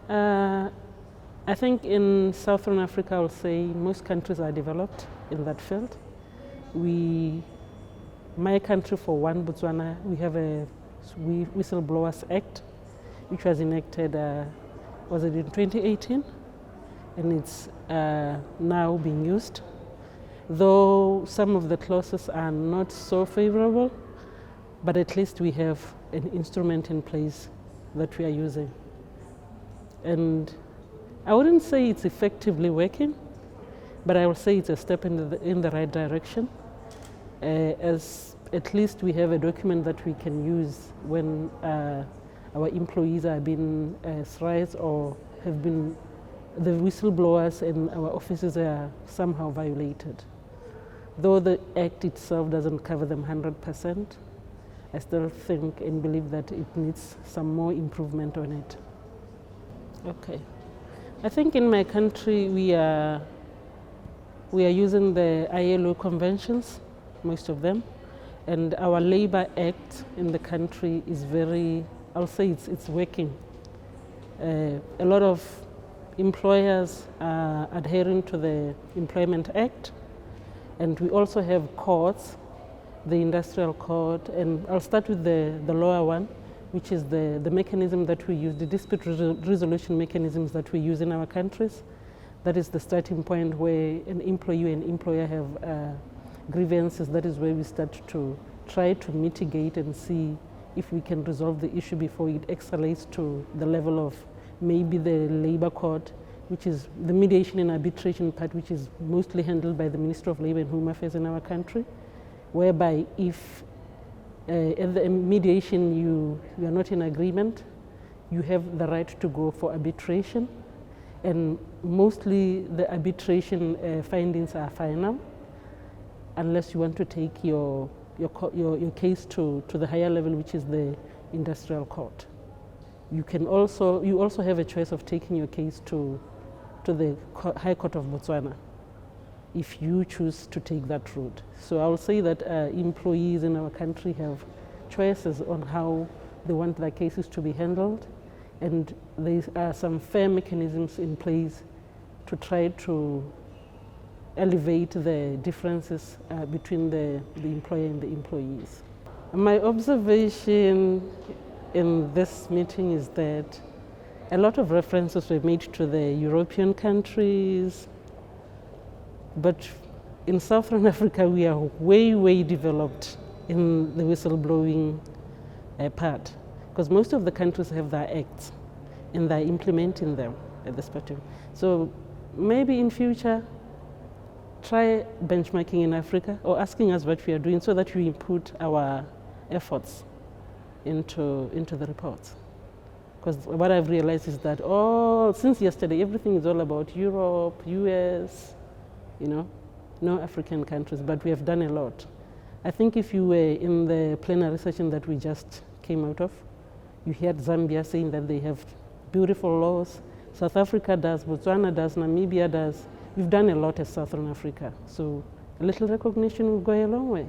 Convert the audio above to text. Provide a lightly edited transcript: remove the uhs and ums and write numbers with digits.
Uh, I think in Southern Africa, I'll say most countries are developed in that field. My country, for one, Botswana, we have a Whistleblowers Act, which was enacted, was it in 2018? And it's now being used. Though some of the clauses are not so favorable, but at least we have an instrument in place that we are using. And I wouldn't say it's effectively working, but I will say it's a step in the right direction, as at least we have a document that we can use when our employees are being stressed or have been, the whistleblowers in our offices are somehow violated. Though the Act itself doesn't cover them 100%, I still think and believe that it needs some more improvement on it. Okay. I think in my country we are using the ILO conventions, most of them, and our Labor Act in the country is very, I'll say it's working. A lot of employers are adhering to the Employment Act, and we also have courts, the industrial court, and I'll start with the lower one, which is the mechanism that we use, the dispute resolution mechanisms that we use in our countries. That is the starting point where an employee and employer have grievances. That is where we start to try to mitigate and see if we can resolve the issue before it escalates to the level of maybe the labor court, which is the mediation and arbitration part, which is mostly handled by the Ministry of Labor and Home Affairs in our country, whereby if at the mediation you are not in agreement, you have the right to go for arbitration, and mostly the arbitration findings are final, unless you want to take your case to the higher level, which is the industrial court. You also have a choice of taking your case to the High Court of Botswana, if you choose to take that route. So I will say that employees in our country have choices on how they want their cases to be handled, and there are some fair mechanisms in place to try to elevate the differences between the employer and the employees. My observation in this meeting is that a lot of references were made to the European countries, but in Southern Africa, we are way developed in the whistleblowing part, because most of the countries have their acts and they're implementing them at this point. So maybe in future, try benchmarking in Africa or asking us what we are doing so that we input our efforts into the reports. Because what I've realized is that since yesterday, everything is all about Europe, US, no African countries, but we have done a lot. I think if you were in the plenary session that we just came out of, you heard Zambia saying that they have beautiful laws. South Africa does, Botswana does, Namibia does. We've done a lot as Southern Africa. So a little recognition will go a long way.